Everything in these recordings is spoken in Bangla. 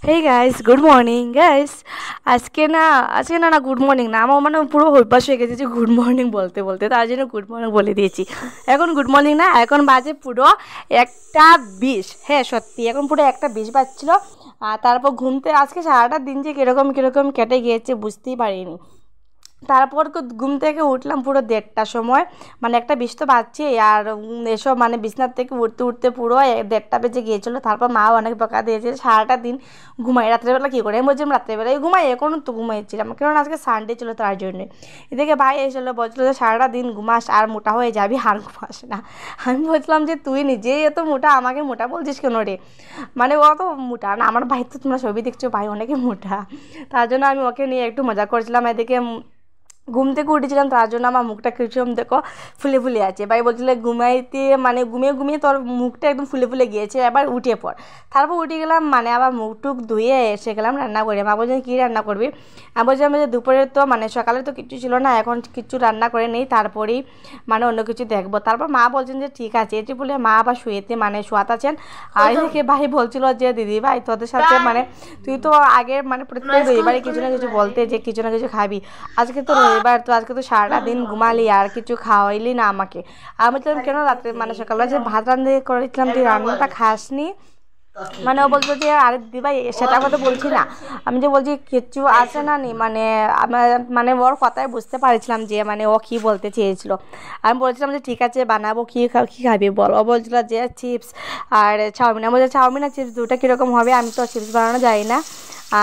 হে গাইস, গুড মর্নিং গাইস। আজকে না গুড মর্নিং না, আমার মানে পুরো অভ্যাস হয়ে গেছে যে গুড মর্নিং বলতে বলতে, তার জন্য গুড মর্নিং বলে দিয়েছি। এখন গুড মর্নিং না, এখন বাজে পুরো 1:20। হ্যাঁ সত্যি, এখন পুরো 1:20 বাজছিল। আর তারপর ঘুমতে আজকে সারাটা দিন যে কীরকম কীরকম কেটে গিয়েছে বুঝতেই পারিনি। তারপর ঘুম থেকে উঠলাম পুরো 1:30টার সময়, মানে 1:20 তো বাজছে। আর এসব মানে বিছনার থেকে উঠতে উঠতে পুরো 1:30টা বেজে গিয়েছিলো। তারপর মাও অনেক বকা দিয়েছে, সারাটা দিন ঘুমাই, রাত্রেবেলা কী করে। আমি বলছিলাম রাত্রেবেলায় ঘুমাই, এখনও তো ঘুমাইছিলাম, কারণ আজকে সানডে ছিল তার জন্যে। এদিকে ভাই এসেছিলো, বলছিলো যে সারাটা দিন ঘুমাস আর মোটা হয়ে যাবি, আর ঘুমাস না। আমি বলছিলাম যে তুই নিজেই এত মোটা, আমাকে মোটা বলছিস কেন রে। মানে ও তো মোটা না, আমার ভাই তো তোমরা ছবি দেখছো, ভাই অনেকে মোটা। তার জন্য আমি ওকে নিয়ে একটু মজা করছিলাম। এদিকে ঘুম থেকে উঠেছিলাম, তার জন্য আমার মুখটা কিরকম দেখো ফুলে ফুলে আছে। ভাই বলছিল ঘুমাইতে মানে ঘুমিয়ে ঘুমিয়ে তোর মুখটা একদম ফুলে ফুলে গিয়েছে, এবার উঠে পড়। তারপর উঠে গেলাম, মানে আবার মুখ টুক ধুয়ে এসে গেলাম রান্না করে। মা বলছেন কী রান্না করবি। আমি বলছিলাম যে দুপুরে তো মানে সকালে তো কিচ্ছু ছিল না, এখন কিচ্ছু রান্না করে নেই, তারপরেই মানে অন্য কিছু দেখবো। তারপর মা বলছেন যে ঠিক আছে। এটি বলে মা আবার শুয়েতে মানে শোয়াত আছেন। আর এদিকে ভাই বলছিল যে দিদি ভাই তোদের সাথে মানে তুই তো আগের মানে প্রত্যেক রবিবারে কিছু না কিছু বলতে যে কিছু না কিছু খাবি, আজকে তো রবিবার, তো আজকে তো সারাটা দিন ঘুমালি আর কিছু খাওয়াইলি না আমাকে। আমি বলছিলাম কেন রাত্রে মানে সকালবেলা যে ভাত রান্ধে করেছিলাম তুই রান্নাটা খাসনি। মানে ও বলতো যে আরে দিদি ভাই সেটা কথা বলছি না, আমি যে বলছি কিচ্ছু আছে না নি, মানে আমার মানে ওর কথাই বুঝতে পারছিলাম যে মানে ও কী বলতে চেয়েছিল। আমি বলছিলাম যে ঠিক আছে বানাবো, কী খাবি বল। ও বলছিল যে চিপস আর চাউমিন। আমি বলছি চাউমিন আর চিপস দুটো কীরকম হবে, আমি তো চিপস বানানো যাই না।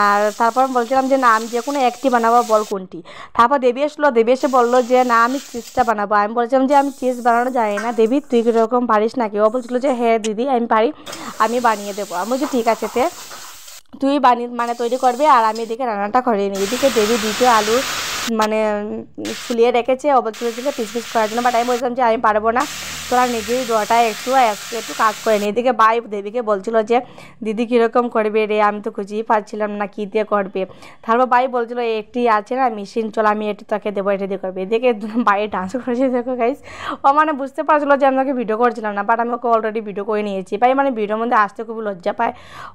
আর তারপর বলছিলাম যে না আমি যে কোনো একটি বানাবো, বল কোনটি। তারপর দেবী এসলো, দেবী এসে বললো যে না আমি চিপসটা বানাবো। আমি বলছিলাম যে আমি চিপস বানানো যাই না দেবী, তুই কীরকম পারিস নাকি। ও বলছিলো যে হ্যাঁ দিদি আমি পারি, আমি বানিয়ে দেবো। আমি বলছি ঠিক আছে তুই বানিয়ে মানে তৈরি করবি আর আমি এদিকে রান্নাটা করে নিই। এদিকে দেবী দুটো আলু মানে ফুলিয়ে রেখেছে, ও বলছিল যে পিস পিস করার জন্য, বাট আমি বলছিলাম যে আমি পারবো না, তোরা নিজেই দোয়াটা একটু একটু কাজ করে নি। এদিকে ভাই দেবীকে বলছিল যে দিদি কীরকম করবে রে, আমি তো খুঁজেই পাচ্ছিলাম না কী দিয়ে করবে। তারপর ভাই বলছিল একটি আছে না মেশিন, চল আমি একটু তোকে দেবো, এটা দিয়ে করবে। এদিকে ভাই ডান্স করেছে দেখো গাইস। ও মানে বুঝতে পারছিলো যে আমি ওকে ভিডিও করছিলাম না, বাট আমি ওকে অলরেডি ভিডিও করে নিয়েছি। ভাই মানে ভিডিওর মধ্যে আসতে খুবই লজ্জা পায়,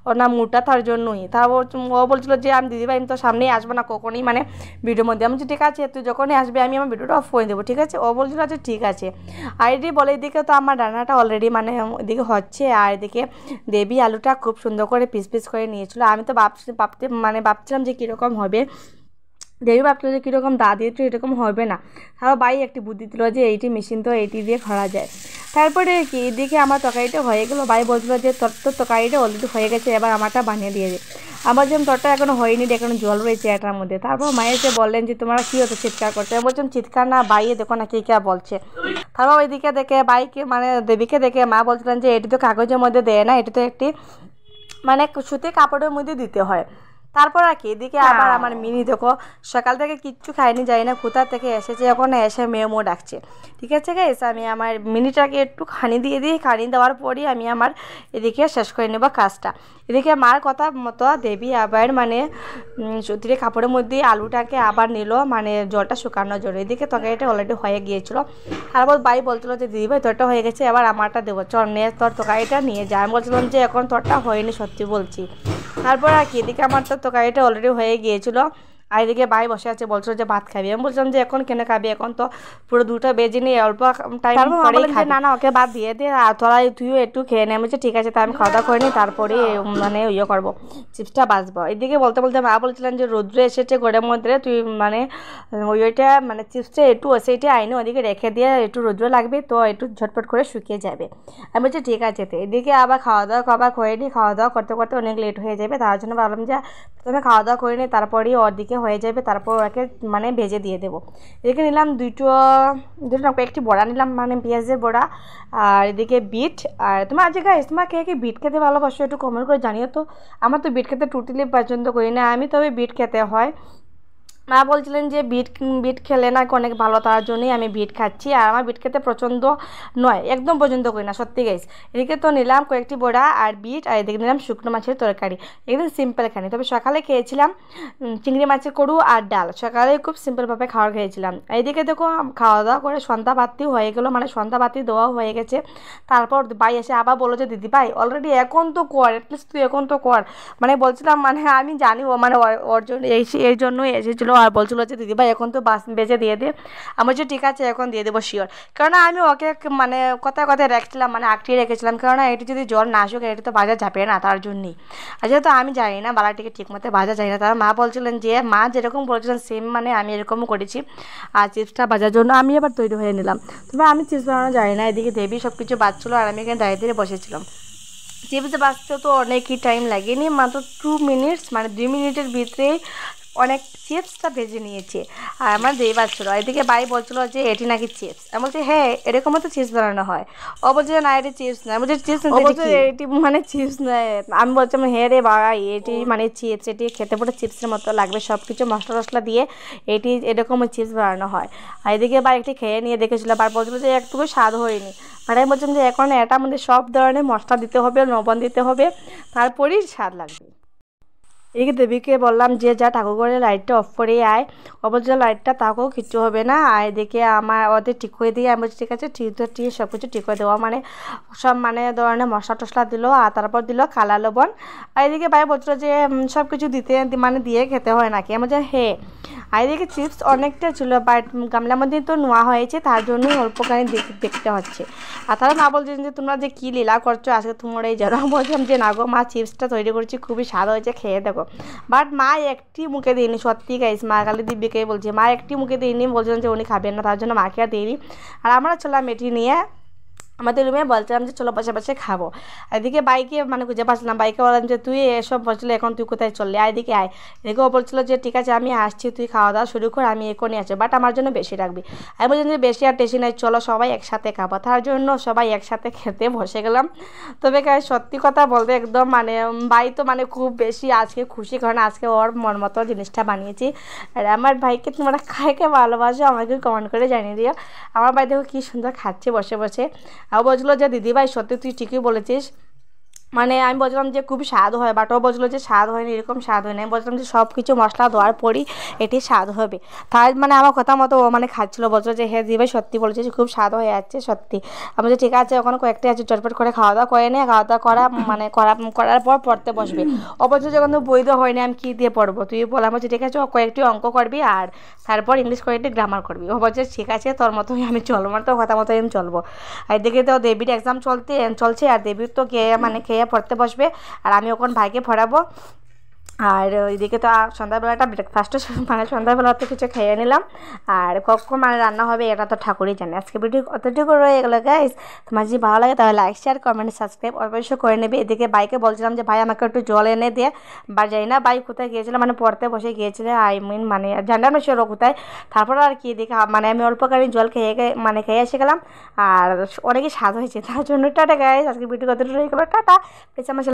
ও না মোটা তার জন্যই। তারপর ও বলছিলো যে আমি দিদিভাই আমি তো সামনেই আসবো না কখনই মানে ভিডিওর মধ্যে। আমি ঠিক আছে তুই যখনই আসবে আমি আমার ভিডিওটা অফ করে দেবো, ঠিক আছে। ও বলছিলো যে ঠিক আছে। আর এটি বলে এদিকে তো আমার রান্নাটা অলরেডি মানে এদিকে হচ্ছে, আর এদিকে দেবী আলুটা খুব সুন্দর করে পিস পিস করে নিয়েছিল। আমি তো ভাবছিলাম যে কীরকম হবে, দেবী ভাবছিল যে কীরকম দা দিয়ে তো এরকম হবে না। তারপর ভাই একটি বুদ্ধি দিল যে এইটি মেশিন তো এইটি দিয়ে করা যায়। তারপরে কি এদিকে আমার তরকারিটা হয়ে গেলো। ভাই বলছিল যে তোর তো তরকারিটা অলরেডি হয়ে গেছে, এবার আমারটা বানিয়ে দিয়ে দে। আমার যেমন তোরটা এখনো হয়নি, এখনো জল রয়েছে এটার মধ্যে। তারপর মায়ের এসে বললেন যে তোমরা কী হতো চিৎকার করতে। আমি বলছিলাম চিৎকার না, বাইরে দেখো না কে কে বলছে। তারপর ওইদিকে দেখে বাইকে মানে দেবীকে দেখে মা বলছিলেন যে এটি তো কাগজের মধ্যে দেয় না, এটি তো একটি মানে সুতির কাপড়ের মধ্যে দিতে হয়। তারপর আর কি এদিকে আবার আমার মিনি দেখো সকাল থেকে কিচ্ছু খাইনি, যাই না কোথা থেকে এসেছে, এখন এসে মেয়ে ডাকছে। ঠিক আছে গাইস, আমি আমার মিনিটাকে একটু খানি দিয়ে দিই, খানি দেওয়ার পরই আমি আমার এদিকে শেষ করে নেব কাজটা। এদিকে মার কথা মতো দেবী আবার মানে সুতির কাপড়ের মধ্যে আলুটাকে আবার নিল, মানে জলটা শুকানোর জন্য। এদিকে তরকারিটা অলরেডি হয়ে গিয়েছিলো। তারপর ভাই বলছিলো যে দিদি ভাই তোরটা হয়ে গেছে, এবার আমারটা দেবো, চল নিয়ে তোর তরকারিটা নিয়ে যা। আমি বলছিলাম যে এখন তোরটা হয়নি, সত্যি বলছি। তারপর আর কি এদিকে আমার তো তরকারিটা অলরেডি হয়ে গিয়েছিলো। আর এদিকে ভাই বসে আছে, বলছিল যে ভাত খাবি। আমি বলছিলাম যে এখন কেন খাবি, এখন তো পুরো 2টা বেজে নিয়ে অল্প টাইম পরেই খাবি। না ওকে ভাত দিয়ে দে, আর তোরা তুইও একটু খেয়ে নে। আমি বলছি ঠিক আছে, তাই আমি খাওয়া দাওয়া করে নিই, তারপরে মানে ইয়ে করবো, চিপসটা বাজবো। এদিকে বলতে বলতে মা বলছিলেন যে রৌদ্র এসেছে ঘরের মধ্যে, তুই মানে ওইটা মানে চিপসটা একটু সেইটা আইনে ওদিকে রেখে দিয়ে, একটু রৌদ্র লাগবে তো একটু ঝটপট করে শুকিয়ে যাবে। আমি বলছি ঠিক আছে। তো এদিকে আবার খাওয়া দাওয়া করে নিই, খাওয়া দাওয়া করতে করতে অনেক লেট হয়ে যাবে, তার জন্য ভাবলাম যে প্রথমে খাওয়া দাওয়া করে নিই, তারপরেই ওর দিকে হয়ে যাবে, তারপর ওকে মানে ভেজে দিয়ে দেবো। এদিকে নিলাম দুটো কয়েকটি বড়া নিলাম, মানে পেঁয়াজের বড়া, আর এদিকে বিট। আর তোমার আজকে গাইস তোমার কে কে বিট খেতে ভালোবাসো একটু কমেন্ট করে জানিও তো। আমার তো বিট খেতে টোটালি পছন্দ করি না আমি, তবে বিট খেতে হয়। মা বলছিলেন যে বিট খেলে নাকি অনেক ভালো, তার জন্যই আমি বিট খাচ্ছি। আর আমার বিট খেতে পছন্দ নয়, একদম পছন্দ করি না সত্যি গাইস। এদিকে তো নিলাম কয়েকটি বড়া আর বিট, আর এদিকে নিলাম শুকনো মাছের তরকারি, একদম সিম্পল খানি। তবে সকালে খেয়েছিলাম চিংড়ি মাছের কড়ু আর ডাল, সকালে খুব সিম্পলভাবে খাবার খেয়েছিলাম। এইদিকে দেখো খাওয়া দাওয়া করে সন্ধ্যা বাতি হয়ে গেলো, মানে সন্ধ্যা বাতি দেওয়া হয়ে গেছে। তারপর ভাই এসে আবার বললো যে দিদি ভাই অলরেডি এখন তো কর, অ্যাটলিস্ট তুই এখন তো কর। মানে বলছিলাম মানে আমি জানি ও মানে ওর জন্য এই জন্যই এসেছিলো, আর বলছিলো যে দিদিভাই এখন তো বাস বেজে দিয়ে দে। আমি বলছি ঠিক আছে এখন দিয়ে দেবো শিওর। কেননা আমি ওকে মানে কথায় কথায় রাখছিলাম, মানে আটকিয়ে রেখেছিলাম, কেননা এটি যদি জল না আসুক এটি তো বাজার যাবে না, তার জন্যই। আর যেহেতু আমি জানি না বালাটিকে ঠিক মতো বাজা যায় না, তার মা বলছিলেন যে মা যেরকম বলছিলেন সেম মানে আমি এরকমও করেছি। আর চিপসটা বাজার জন্য আমি আবার তৈরি হয়ে নিলাম। তবে আমি চিপস বানানো জানি না। এদিকে দেবী সব কিছু বাজছিলো আর আমি এখানে দাঁড়িয়ে দাঁড়িয়ে বসেছিলাম। চিপস বাজতে তো অনেকই টাইম লাগেনি, মাত্র 2 মিনিটস, মানে 2 মিনিটের ভিতরেই অনেক চিপসটা ভেজে নিয়েছে। আর আমার দেই বাজছিলো, এদিকে বাই বলছিলো যে এটি নাকি চিপস। আমি বলছি হ্যাঁ এরকমও তো চিপস বানানো হয়। ও বলছে না এটি চিপস না, বলছে চিপস না, বলছে এটি মানে চিপস নয়। আমি বলছিলাম হ্যাঁ রে বাবা এটি মানে চিপস, এটি খেতে পুরো চিপসের মতো লাগবে, সব কিছু মশলা টশলা দিয়ে এটি এরকমই চিপস বানানো হয়। আর এদিকে বা একটি খেয়ে নিয়ে দেখেছিলো, আর বলছিলো যে একটুকু স্বাদ হয়নি। মানে আমি বলছিলাম যে এখন এটার মধ্যে সব ধরনের মশলা দিতে হবে, লবণ দিতে হবে, তারপরেই স্বাদ লাগবে। এদিকে দেবীকে বললাম যে যা ঠাকুর করে লাইটটা অফ করে আয়। অবশ্য লাইটটা তাকেও কিচ্ছু হবে না। আর এদিকে আমার ওদের ঠিক করে দিয়ে আমি বলছি ঠিক আছে ঠিক সব কিছু ঠিক করে দেওয়া, মানে সব মানে ধরনের মশলা টশলা দিল, আর তারপর দিল কালা লবণ। আর এদিকে ভাই বলছিল যে সব কিছু দিতে মানে দিয়ে খেতে হয় নাকি। আমি বলছি হ্যাঁ। আর এদিকে চিপস অনেকটা ছিল, বাট গামলার মধ্যে তো নোয়া হয়েছে, তার জন্যই অল্পখানি দেখতে হচ্ছে। আর তারা মা বলছেন যে তোমরা যে কী লীলা করছো আজকে তোমরা এই যারা। বলছিলাম যে না গো মা চিপসটা তৈরি করছি, খুবই স্বাদ হয়েছে, খেয়ে দেখো। বাট মা একটি মুখে দিইনি, সত্যি গাইস, মা খালি দিব্যিকে বলছে, মা একটি মুখে দিইনি, বলছিলেন যে উনি খাবেন না, তার জন্য মাকে আর দিইনি। আর আমরা চললাম এটি নিয়ে আমাদের রুমে, বলছিলাম যে চলো বসে বসে খাবো। এদিকে বাইকে মানে খুঁজে পাচ্ছিলাম, বাইকে বললাম যে তুই এসব বলছিল এখন তুই কোথায় চললি, আর এদিকে আয়। এদিকে ও বলছিলো যে ঠিক আছে আমি আসছি, তুই খাওয়া দাওয়া শুরু কর, আমি এখনই আসছি, বাট আমার জন্য বেশি রাখবি। আমি বলছিলাম যে বেশি আর টেশি নাই, চলো সবাই একসাথে খাবো। তার জন্য সবাই একসাথে খেতে বসে গেলাম। তবে সত্যি কথা বলতে একদম মানে ভাই তো মানে খুব বেশি আজকে খুশি, কারণ আজকে ওর মন মতো জিনিসটা বানিয়েছি। আর আমার ভাইকে তোমরা খাইকে ভালোবাসো আমাকে কমেন্ট করে জানিয়ে দিও। আমার ভাই দেখো কী সুন্দর খাচ্ছে বসে বসে। আর বলছিলো যে দিদিভাই সত্যি তুই ঠিকই বলেছিস, মানে আমি বলছিলাম যে খুব স্বাদ হয়, বাট ও বলছিলো যে স্বাদ হয়নি, এরকম স্বাদ হয়নি। আমি বলছিলাম যে সব কিছু মশলা দেওয়ার পরই এটি স্বাদ হবে। তাই মানে আমার কথা মতো ও মানে খাচ্ছিলো, বলছিলো যে হ্যাঁ দিদিভাই সত্যি বলেছিস, খুব স্বাদ হয়ে যাচ্ছে সত্যি। আমি বলছি ঠিক আছে ওখানে কয়েকটি আছে, চটপট করে খাওয়া দাওয়া করে নিয়ে খাওয়া দাওয়া করা মানে করার পর পড়তে বসবে। অবশ্য যখন তো বই দেওয়া হয়নি আমি কী দিয়ে পড়বো, তুই বললাম বলছি ঠিক আছে ও কয়েকটি অঙ্ক করবি আর তারপর ইংলিশ কয়েকটি গ্রামার করবি। ও বলছে ঠিক আছে তোর মতোই আমি চলবো, মানে তোর কথা মতোই আমি চলবো। আর এদিকে তো দেবীর এক্সাম চলছে, আর দেবীর তো খেয়ে পড়তে বসবে, আর আমি ওখানে ভাইকে পড়াবো। আর ওইদিকে তো সন্ধ্যাবেলাটা ব্রেকফাস্টও মানে সন্ধ্যাবেলা তো কিছু খেয়ে নিলাম। আর কখন মানে রান্না হবে এটা তো ঠাকুরই জানে। আজকে ভিডিও অতটুকু রয়ে গেলো গাইস। তোমার যদি ভালো লাগে তাহলে লাইক শেয়ার কমেন্ট সাবস্ক্রাইব অবশ্যই করে নেবে। এদিকে বাইকে বলছিলাম যে ভাই আমাকে একটু জল এনে দিয়ে, বা যাই না বাই কোথায় গিয়েছিলাম, মানে পড়তে বসে গিয়েছিলে, আই মিন মানে জানলাম না সেরো কোথায়। তারপর আর কি এদিকে মানে আমি অল্প করে জল খেয়ে এসে গেলাম। আর অনেকই স্বাদ হয়েছে, তার জন্য টাটা গাইস, আজকে ভিডিও কতটুকু রয়ে গেলো, টাটা। প্লিজ আমার